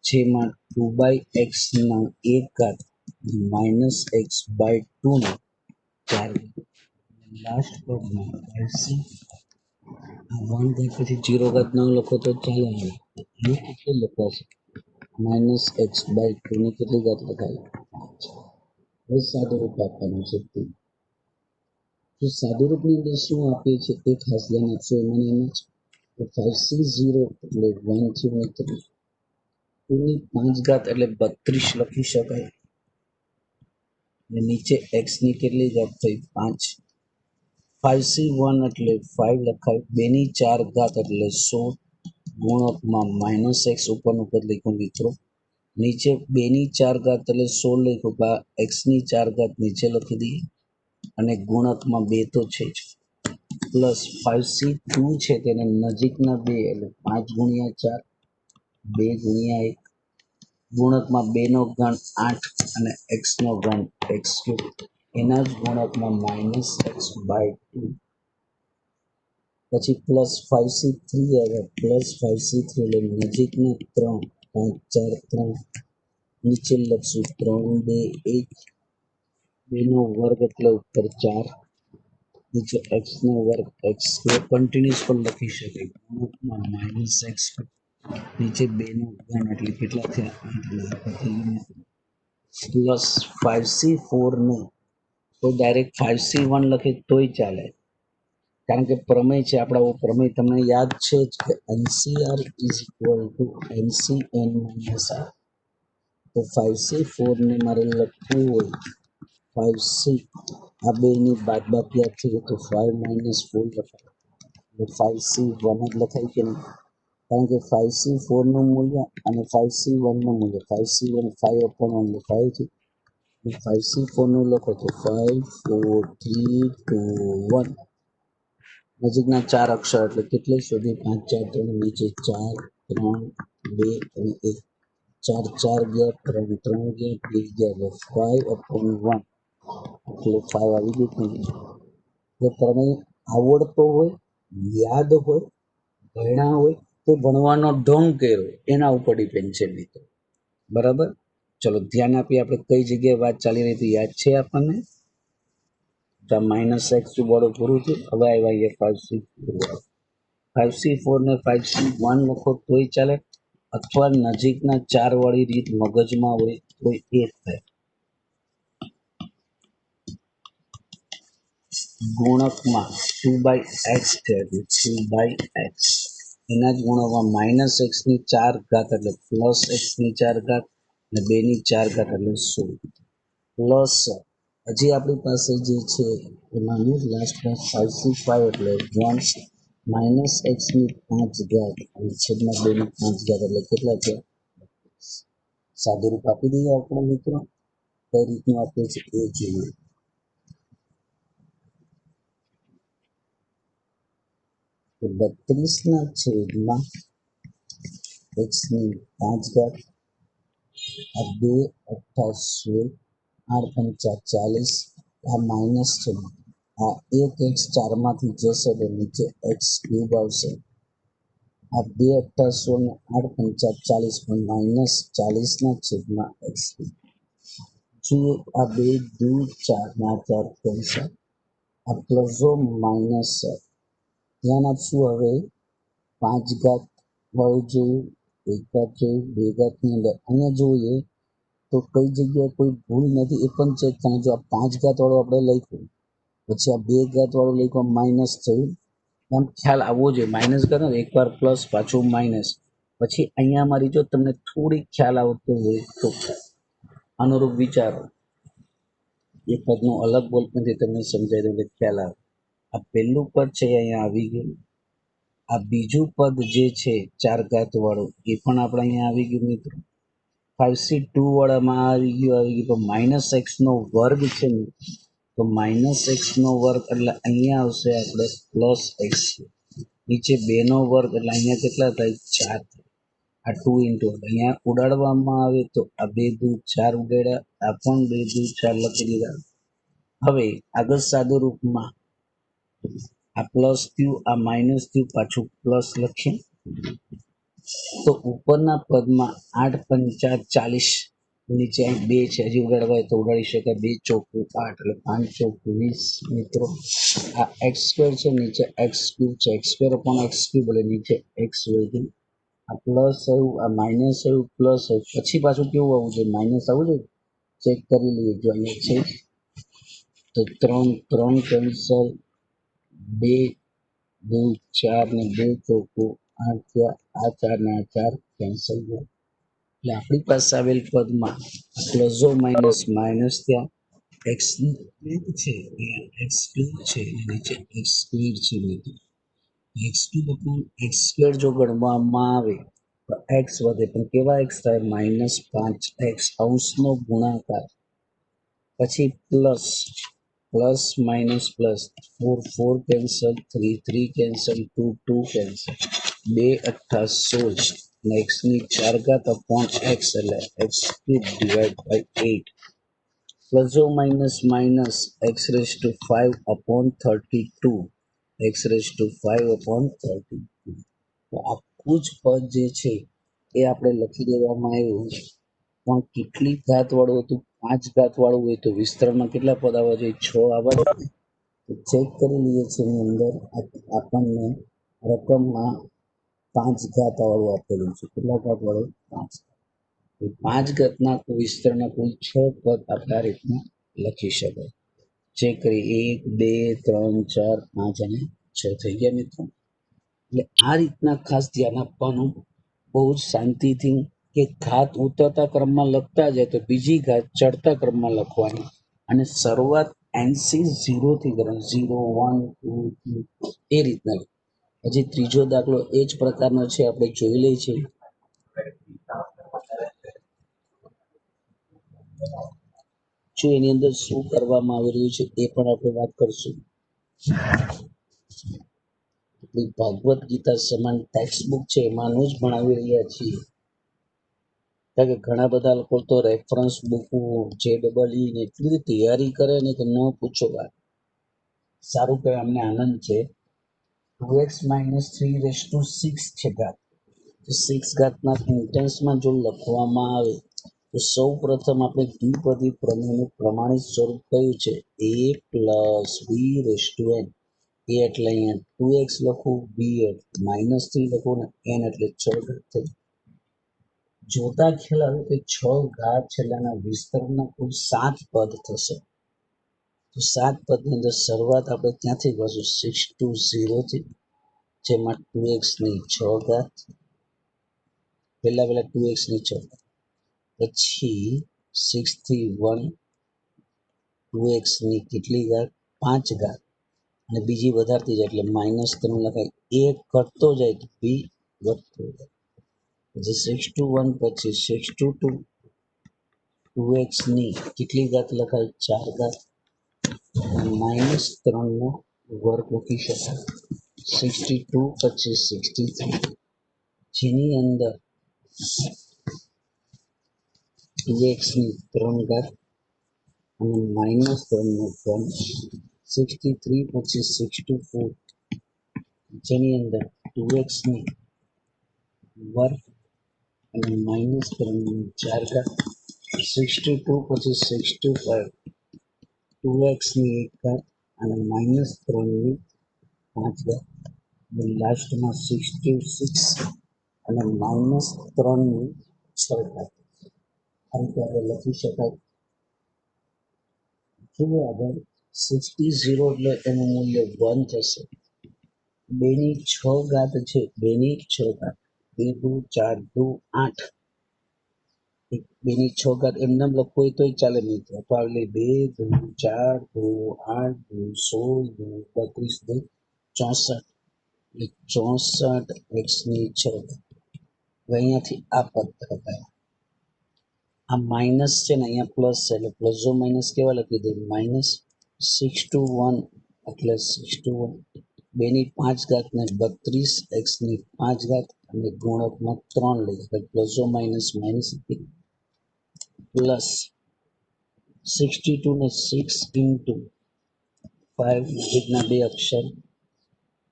જેમાં 2/x ના 1 ઘાત -x/2 ની 4 ઘાત. લાસ્ટ પદમાં 5C1 ઘાત પછી 0 ઘાત ન લખો તો ચાલે, એ કેટલી લખાશે -x/2 ની કેટલી ઘાત લખાય 5. હવે સાદુરૂપ આપવાનું છે. તો સાદુરૂપની અંદર શું આપીએ છીએ તે ખાસ ધ્યાન આપશો. એમાં એમ જ 5C0 એટલે 1 થયું મિત્રો, 2 ની 5 ઘાત એટલે 32 લખી શકાય, અને નીચે x ની કેટલી ઘાત થઈ 5. 5C1 એટલે 5 લખાય, 2 ની 4 ઘાત એટલે 16, ગુણકમાં -x ઉપરનું પદ લખ્યું મિત્રો, નીચે 2 ની 4 ઘાત એટલે 16 લખ્યું, x ની 4 ઘાત નીચે લખી દઈએ, અને ગુણકમાં 2 તો છે જ, પ્લસ 5C2 છે તેને નજીકના 2 એટલે 5 ગુણ્યા 4 2 ગુણ્યા 1, ગુણકમાં 2 નો ઘન 8 અને x નો ઘન x3, એના જ ગુણકમાં -x/2, પછી પ્લસ 5C3 આવે, પ્લસ 5C3 એટલે નજીકના 3 5 4 3, નીચે લખશું 3 2 1, 2 નો વર્ગ એટલે ઉપર 4, નીચે x નો વર્ગ x2 કન્ટિન્યુઅસ પણ લખી શકાય, ગુણકમાં -x, નીચે 2 નો ઘન એટલે કેટલા થયા 8, પ્લસ 5C4 ને તો ડાયરેક્ટ 5C1 લખે તોય ચાલે, કારણ કે પ્રમેય છે આપણા. પ્રમેય તમને યાદ છે જ કે NCR = NCN-R. તો 5C4 ને મારે લખવું હોય 5C, આ બેની બાદબાકી આપશે તો 5 - 4 લખાય, એટલે 5C1 જ લખાય કે નહીં, કારણ કે 5C4 નું મૂલ્ય અને 5C1 નું મૂલ્ય 5C1 5/1 લખાય છે, 5C4 નું લખો તો 5 4 3 2 1, નજીકના 4 અક્ષર એટલે કેટલે સુધી 5 4 3, નીચે 4 3 2 અને 1, 4 4 ગયા, 3 3 ગયા, 2 ગયા, એટલે 5/1 એટલે 5 આવી ગયું કે નહીં. જો પ્રમેય આવડતો હોય, યાદ હોય, ભણ્યા હોય તો ભણવાનો ઢોંગ કર્યો એના ઉપર ડિપેન્ડ છે મિત્રો, બરાબર. ચલો ધ્યાન આપીએ આપણે કઈ જગ્યાએ વાત ચાલી રહી હતી યાદ છે આપણને. -x વાળું પૂરું થયું. હવે આવ્યા 5C4, 5C4 ને 5C1 લખો તોય ચાલે, અથવા નજીકના 4 વાળી રીત મગજમાં હોય તો એ થાય. ગુણકમાં 2/x છે, 2/x, એના જ ગુણકમાં -x ની 4 ઘાત એટલે +x ની 4 ઘાત, અને 2 ની 4 ઘાત એટલે 16, પ્લસ હજી આપણી પાસે જે છે એમાં લાસ્ટ 5C5 એટલે 1 -x ની 5 ઘાત અને છેદમાં 2 ની 5 ઘાત એટલે કેટલા થયા. સાદુરૂપ આપી દઈએ આપણે મિત્રો, કઈ રીતનું આપે છે એ જોઈએ. તો 32 ના છેદમાં x ની 5 ઘાત, આ 2 8 16, 8 પંચા 40, આ માઇનસ છે, આ 1 x 4 માંથી જશે એટલે નીચે x³ આવશે, આ 2 8 16 ને 8 પંચા 40 પણ -40 ના છેદમાં x3, જોઈએ આ બે દુ ચાર ના ચાર કેન્સલ, આ પ્લસો માઇનસ ધ્યાન આપશું. હવે 5 ઘાત વાળું જોયું, 1 ઘાત જોયું, 2 ઘાતની અંદર અહીંયા જોઈએ તો કઈ જગ્યાએ કોઈ ભૂલ નથી એ પણ ચેક કરો. જો આ 5 ઘાત વાળું આપણે લખ્યું, પછી આ 2 ઘાત વાળું લખ્યું, માઇનસ થયું, એમ ખ્યાલ આવવો જોઈએ. માઇનસ કરો ને એકવાર પ્લસ પાછું માઇનસ, પછી અહીંયા મારી જો તમને થોડી ખ્યાલ આવતો હોય તો અનુરૂપ વિચારો. એ પદનું અલગ બોલપેનથી તમને સમજાય દઉં એટલે ખ્યાલ આવે. આ પહેલું પદ છે અહીંયા આવી ગયું. આ બીજું પદ જે છે 4 ઘાત વાળું એ પણ આપણે અહીંયા આવી ગયું મિત્રો. 5c2 વાળામાં આવી ગયું પણ માઇનસ એક્સ નો વર્ગ છે ને, તો માઇનસ એક્સ નો વર્ગ એટલે અહીંયા આવશે આપણે પ્લસ એક્સ. નીચે 2 નો વર્ગ એટલે અહીંયા કેટલા થાય 4. આ 2 ઇન્ટુ અહીંયા ઉડાડવામાં આવે તો આ 2 દુ 4 ઉડાડ્યા, આ પણ 2 દુ 4 લખી દીધા. હવે આગળ સાદુ રૂપમાં આ પ્લસ થયું, આ માઇનસ થયું, પાછું પ્લસ લખીએ તો ઉપરના પદમાં 8 પંચા 40, નીચે 2 છે, હજી ઉડાડવા હોય તો ઉડાડી શકાય. 2 ચોકું 8 એટલે 5 ચોકું 20 મિત્રો. આ એક્સ સ્ક્વેર છે, નીચે એક્સ ક્યુબ છે, x square upon x cube એટલે નીચે એક્સ વધ્યું. આ પ્લસ આવ્યું, આ માઇનસ આવ્યું, પ્લસ આવ્યું, પછી પાછું કેવું આવવું જોઈએ માઇનસ આવવું જોઈએ. ચેક કરી લઈએ. જો અહીંયા છે તો 3 કેન્સલ, 2 2 4 ને 2 ચોકું 8 થયા, આ 4 ને આ 4 કેન્સલ થયા. એટલે આપણી પાસે આવેલ પદમાં પ્લસો માઇનસ માઇનસ થયા. એક્સ ક્યુબ છે અહીંયા એક્સ ક્યુબ છે, નીચે એક્સ સ્ક્વેર છે મિત્રો. X cube upon x square જો ગણવામાં આવે તો એક્સ વધે, પણ કેવા એક્સ થાય -5x અંશનો ગુણાકાર, પછી plus plus minus plus 4 4 cancel, 3 3 cancel, 2 2 cancel, 2 અઠ્ઠા 16 અને x ની 4 ઘાત અપોન x એટલે x ક્યુબ ડિવાઇડ બાય 8 પ્લસો minus minus x raise to 5 upon 32 x raise to 5 upon 32. તો આખું જ પદ જે છે એ આપણે લખી દેવામાં આવ્યું. પણ કેટલી ઘાત વાળું હતું? 5 ઘાત વાળું હોય તો વિસ્તરણમાં કેટલા પદ આવવા જોઈએ? 6 આવવા જોઈએ. ચેક કરી લઈએ છીએ એની અંદર આપણને રકમમાં 5 ઘાત વાળું આપેલું છે. કેટલા ઘાત વાળું? 5. 5 ઘાતના વિસ્તરના કુલ 6 પદ આપણે આ રીતના લખી શકાય. ચેક કરી 1 2 3 4 5 અને 6 થઈ ગયા મિત્રો. એટલે આ રીતના ખાસ ધ્યાન આપવાનું, બહુ જ શાંતિથી, કે ઘાત ઉતરતા ક્રમમાં લખતા જાય તો બીજી ઘાત ચડતા ક્રમમાં લખવાની, અને શરૂઆત NC 0 થી કરવાની. 0 1 2 3 એ રીતના. હજી ત્રીજો દાખલો એ જ પ્રકારનો છે, આપણે જોઈ લઈએ છીએ. જો એની અંદર શું કરવામાં આવી રહ્યું છે એ પણ આપણે વાત કરશું. ભાગવત ગીતા સમાન ટેક્સ્ટ બુક છે એમાંનું જ ભણાવી રહ્યા છીએ. કારણ કે ઘણા બધા લોકો તો રેફરન્સ બુક JEE ને એટલી બધી તૈયારી કરે ને કે ન પૂછો વાત. સારું કે અમને આનંદ છે. 2x - 3 છે ઘાત. તો 6 ઘાતના ઇન્ટેન્સમાં જો લખવામાં આવે તો સૌ પ્રથમ આપણે દ્વિપદી પ્રમેયનું પ્રમાણિત સ્વરૂપ કયું છે? a + b n. a એટલે અહીંયા 2x લખું, b એટલે -3 લખું ને n એટલે 6 ઘાત થઈ. જોતા ખ્યાલ આવે કે 6 ઘાત છેલ્લાના વિસ્તરણના કુલ 7 પદ થશે. તો 7 પદની અંદર શરૂઆત આપણે ક્યાંથી કરશું? 6 to 0 થી, જેમાં 2x ની 6 ઘાત, પહેલા 2x ની 6 ઘાત, પછી 6 થી 1 2x ની કેટલી ઘાત? 5 ઘાત, અને બીજી વધારતી જાય એટલે -3 લખાય. a ઘટતો જાય તો b વધતો જાય. પછી 6 to 1 પછી 6 to 2 2x ની કેટલી ઘાત લખાય? 4 ઘાત, -3 નો વર્ગ લખી શકાય. 62 પછી 63, જેની અંદર x ની 3 ઘાત અને -3 નો ઘન. 63 પછી 64, જેની અંદર 2x ની વર્ગ અને -3 નો 4 ઘાત. 62 પછી 65 2x ની 1 ઘાત અને -3 ની 5 ઘાત અને લાસ્ટમાં 66 અને -3 ની 6 ઘાત. આ રીતે આપણે લખી શકાય. જુઓ આગળ 60 એટલે એનું મૂલ્ય 1 થશે. 2 ની 6 ઘાત છે, 2 ની 6 ઘાત, 2 દુ 4 દુ 8, 2 ની 6 ઘાત એમને લખવું હોય તોય ચાલે મિત્રો. તો એટલે 2 દુ 4 દુ 8 દુ 16 દુ 32 દુ 64 એટલે 64 x ની 6 ઘાત. હવે અહીંયાથી આ પદ કપાય. આ માઇનસ છે ને અહીંયા પ્લસ છે એટલે પ્લસ માઇનસ કેવા લખી દે -61 એટલે 61 2 ની 5 ઘાત ને 32 x ની 5 ઘાત અને ગુણકમાં 3 લઈએ એટલે પ્લસ માઇનસ પ્લસ 62 ને 6 ઇન્ટુ 5 નજીકના બે અક્ષર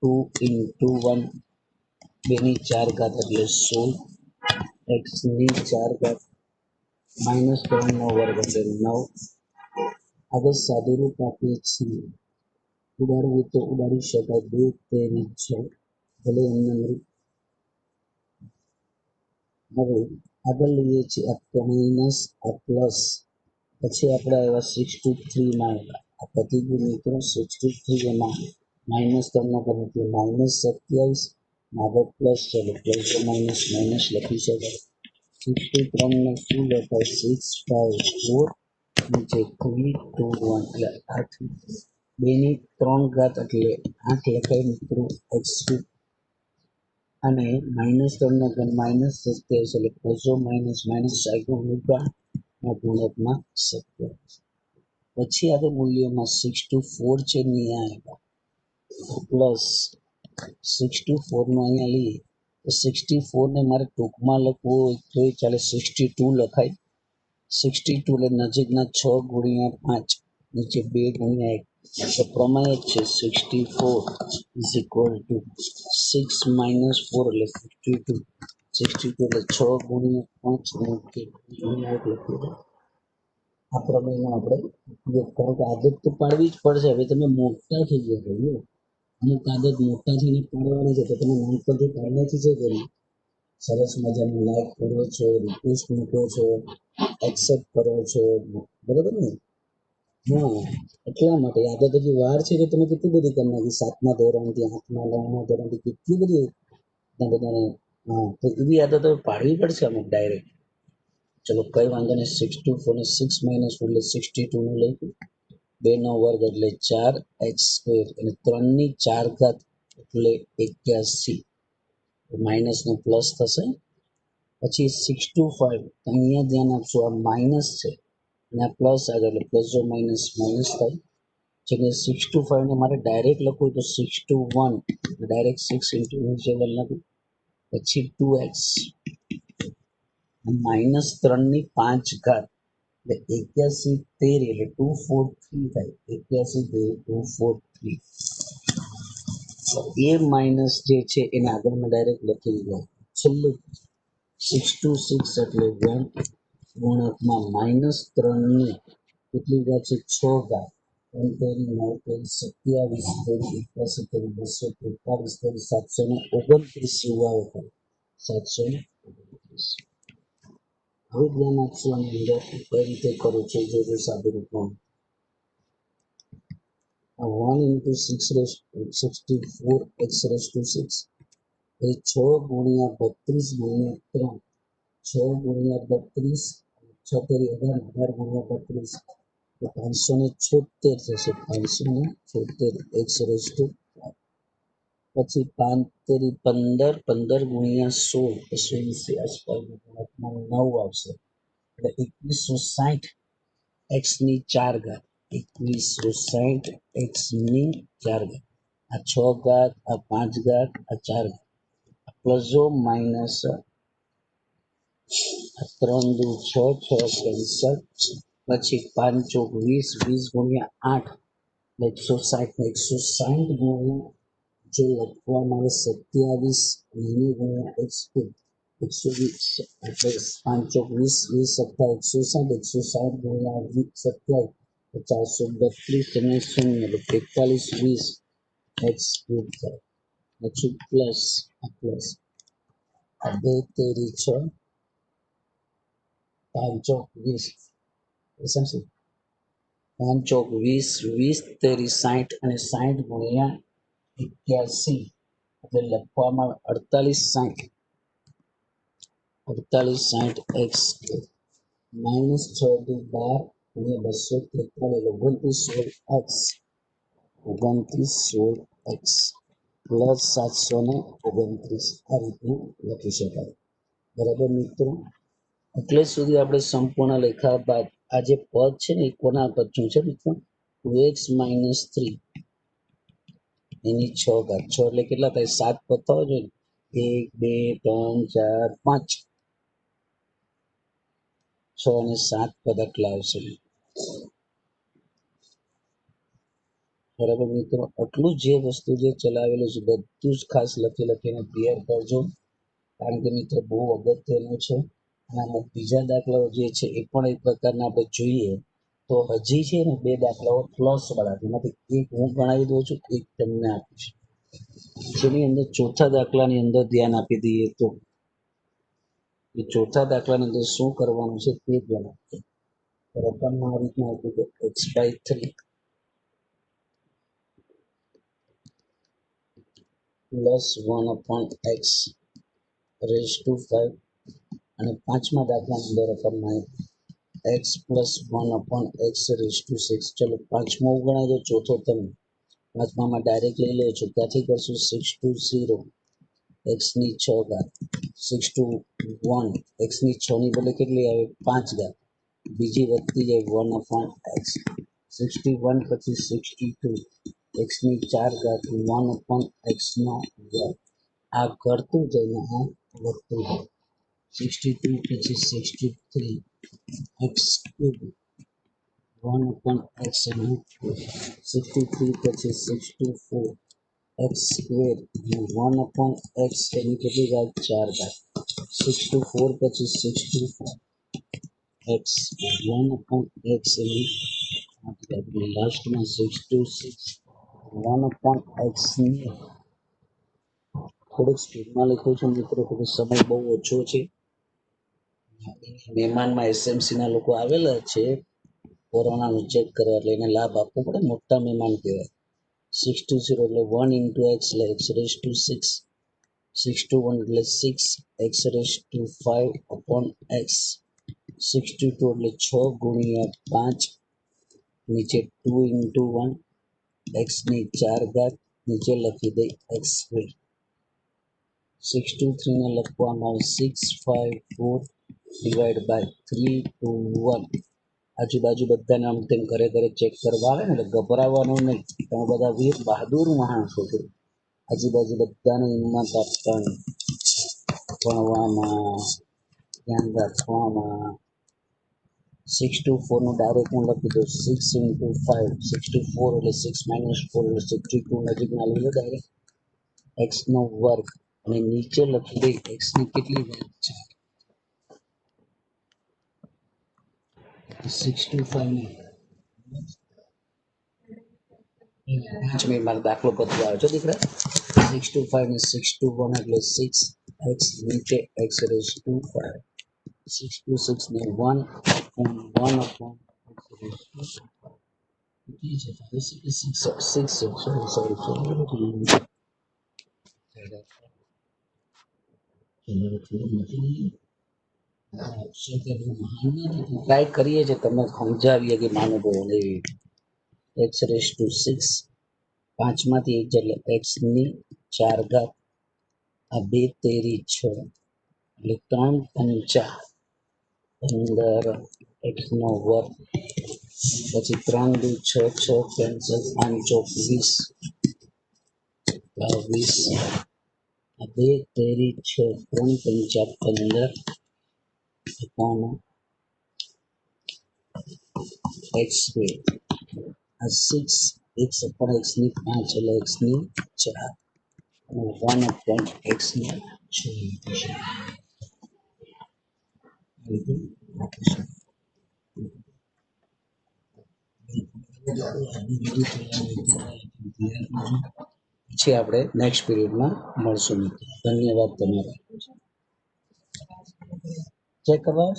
2 ઇન્ટુ 1 2 ની 4 ઘાત એટલે 16 x ની 4 ઘાત -3 નો વર્ગ એટલે 9. આગળ સાદુરૂપ આપીએ છીએ. ઉડાડવું તો ઉડાડી શકાય 2 તેરી 6 ભલે એમને હવે આગળ લઈએ છીએ આ માઇનસ આ પ્લસ પછી આપણે આવ્યા 63 માં આવ્યા આ પતી ગયું મિત્રો. 63 એમાં -3 નો કરે એટલે -27 આગળ પ્લસ છે એટલે પ્લસ માઇનસ લખી શકાય. 63 ને શું લખાય 654 નીચે 3 2 1 એટલે 8 2 ની 3 ઘાત એટલે 8 લખાય મિત્રો. x3 અને -3 નો ઘન -27 એટલે પ્લસ માઇનસ સાયકલ મૂકવા ગુણકમાં 27. પછી આગળ મૂલ્યમાં 64 છે ને અહીંયા પ્લસ 64 નો અહીંયા લઈએ તો 64 ને મારે ટૂંકમાં લખવું હોય તો ચાલે 62 લખાય. 62 એટલે નજીકના 6 ગુણ્યા 5 નીચે 2 ગુણ્યા 1 તો પ્રમાણ જ છે 64 ઇઝ ઇક્વલ ટુ 6 માઇનસ 4 એટલે 62 62 એટલે 6 ગુણ્યા 5 નીચે ગુણ્યા 1 લખીએ. આ પ્રમેયનો આપણે ઉપયોગ કરો કે આદત તો પાડવી જ પડશે. હવે તમે મોટા થઈ ગયા છો, અમુક આદત મોટા થઈને પાડવાની છે તો તમે નાનપણથી પાડવાથી છે કરી સરસ મજાનું લાઈક કરો છો, રિક્વેસ્ટ મૂકો છો, એક્સેપ્ટ કરો છો, બરોબર ને? હા, એટલા માટે આદત હજી વાર છે કે તમે કેટલી બધી કરી નાખી 7મા ધોરણથી 8મા 9મા ધોરણથી કેટલી બધી બધાને. હા, તો એવી આદતો પાડવી પડશે અમુક ડાયરેક્ટ. ચલો કઈ વાંધો નહીં. 64 ને 6 માઇનસ એટલે 62 નું લખ્યું. 2 નો વર્ગ એટલે 4x² અને 3 ની 4 ઘાત એટલે 81 માઇનસ નું પ્લસ થશે. પછી 65 અહીંયા ધ્યાન આપશો આ માઇનસ છે અને આ પ્લસ આગળ એટલે પ્લસ માઇનસ થાય. જેને 65 ને મારે ડાયરેક્ટ લખવું તો 61 ડાયરેક્ટ 6 ઇન્ટુ 7 લખું. પછી 2x -3 ની 5 ઘાત એટલે 81 13 એટલે 243 થાય. 81 243 એ માઇનસ જે છે એને આગળમાં ડાયરેક્ટ લખી દીધો. છેલ્લું 6 એટલે 1 ગુણકમાં -3 ની કેટલી ઘાત છે 6 ઘાત 1 તેરી 9 તેરી 27 તેરી 81 તેરી 243 તેરી 729 સુવાળો થાય 729. હવે ધ્યાન આપશો આની અંદર કઈ રીતે કરું છે જે સાદું રૂપમાં 1 into 64 x raised to 6 એ 6 ગુણ્યા 32 ગુણ્યા 3 6 ગુણ્યા 32 6 તેરી 18 ગુણ્યા 32 તો 576 થશે. 576 x raised to પછી 5 તેરી 15 15 ગુણ્યા 16 120 આસપાસ 9 આવશે એટલે 2160 x ની 4 ઘાત 2160 x ની 4 ઘાત. આ 6 ઘાત આ 5 ઘાત આ 4 ઘાત પ્લસ માઇનસ 3 દુ 6 6 કેન્સલ પછી 5 ચોક 20 20 ગુણ્યા 8 160 ગુણ્યા જે લખવામાં આવે 27 ગુણ્યા x3 120 એટલે 5 ચોક 20, 20 સત્તા 160, 160 ગુણ્યા 27, 432 અને 0 એટલે 43 20 એક્સ ક્યુબ થાય. પછી પ્લસ આ 2 તેરી 6, 5 ચોક 20 સમજી, 5 ચોક 20, 20 તેરી 60 અને 60 ગુણ્યા 81 એટલે લખવામાં 48 60 એક્સ માઇનસ 6 થી 12 અને 243 એક્સ 29 એક્સ પ્લસ 729 આ રીતનું લખી શકાય. બરાબર મિત્રો, એટલે સુધી આપણે સંપૂર્ણ લખ્યા બાદ આ જે પદ છે ને એ કોના પર છે મિત્રો? 2x માઇનસ 3 એની 6 ઘાત 6 એટલે કેટલા થાય? 7 પદ થવા જોઈએ. 1 2 3 4 5 6 અને 7 પદ આટલા આવશે. બરાબર મિત્રો, આટલું જે વસ્તુ જે ચલાવેલું છે બધું જ ખાસ લખીને ક્લિયર કરજો, કારણ કે મિત્રો બહુ અગત્યનું છે. અને અમુક બીજા દાખલાઓ જે છે એ પણ એક પ્રકારના આપણે જોઈએ તો હજી છે ને 2 દાખલાઓ પ્લસ વાળા, જેમાંથી એક હું ગણાવી દઉં છું, એક તમને આપીશ. જેની અંદર ચોથા દાખલાની અંદર ધ્યાન આપી દઈએ તો એ ચોથા દાખલાની અંદર શું કરવાનું છે તે જણાવજો. રકમમાં આ રીતના આપ્યું કે x/3 plus 1/x rays to 5 અને પાંચમા દાખલાની અંદર રકમમાં x plus 1/x rays to 6. ચલો પાંચમો ગણાવી દો, ચોથો તમે. પાંચમામાં ડાયરેક્ટ લઈ લો છો, ત્યાંથી કરશું 6 to 0 x ની 6 ઘાત 6 to 1 x ની 6 ની બદલે કેટલી આવે? 5 ઘાત, બીજી વધતી જાય 1/x 61 પછી 62 x ની 4 ઘાત 1/x નો વર્ગ. આ કરતું જઈને આ વધતું જાય 63 પછી 63 x ક્યુબ 1/x અને 63 પછી 64 x સ્ક્વેર અને 1/x એની કેટલી ઘાત? 4 ઘાત 64 પછી 64 x 1/x એની લાસ્ટમાં 66 1/x ની થોડુંક સ્પીડમાં લખ્યું છું મિત્રો, કે સમય બહુ ઓછો છે. મહેમાનમાં એસએમસી ના લોકો આવેલા છે કોરોનાનું ચેક કરવા, એટલે એને લાભ આપવો પડે, મોટા મહેમાન કહેવાય. 6 to 0 એટલે 1 into x એટલે x રેઝ ટુ 6, 6 to 1 એટલે 6 x raise to 5 upon x, 62 એટલે 6 ગુણ્યા 5 નીચે 2 into 1 x ની 4 ઘાત નીચે લખી દઈ x સ્ક્વેર. 63 ને લખવામાં આવે 654 ડિવાઈડ બાય 3 to 1. આજુબાજુ બધાને આમ તેમ ઘરે ચેક કરવા આવે ને એટલે ગભરાવાનું નહીં. તમે બધા વીર બહાદુર માણસો છો, આજુબાજુ બધાને હિંમત આપવાની, ભણવામાં ધ્યાન રાખવામાં. 624 નું ડાયરેક્ટ હું લખી દઉં 6 into 5 64 એટલે 6 minus 4 એટલે 62 નજીકના લઈ લો ડાયરેક્ટ x નો વર્ગ અને નીચે લખી દઈ x ની કેટલી વેલ્યુ છે 65 ની 5 મિનિટ મારો દાખલો પતી આવે છે દીકરા. 65 ને 61 એટલે 6 x નીચે x રેઝ ટુ 5 66 ને 1 upon 1 upon x raise to 5 કેટલી છે 6 સોરી ટ્રાય કરીએ છીએ તમે સમજાવીએ કે મહાનુભાવોને x રેઝ ટુ 6 પાંચમાંથી એક એટલે x ની 4 ઘાત આ 2 તેરી 6 એટલે 3 પંચા 15 x નો વર્ગ પછી 3 દુ 6 6 કેન્સલ 5 ચોક 20 22 આ 2 તેરી 6 3 પંચા 15 upon x સ્ક્વેર. આ 6 x upon x ની 5 એટલે x ની 4 1 upon x ની 6 લખી શકાય. પછી આપણે નેક્સ્ટ પીરિયડમાં મળશું મિત્રો. ધન્યવાદ તમારો. ચેક કરવા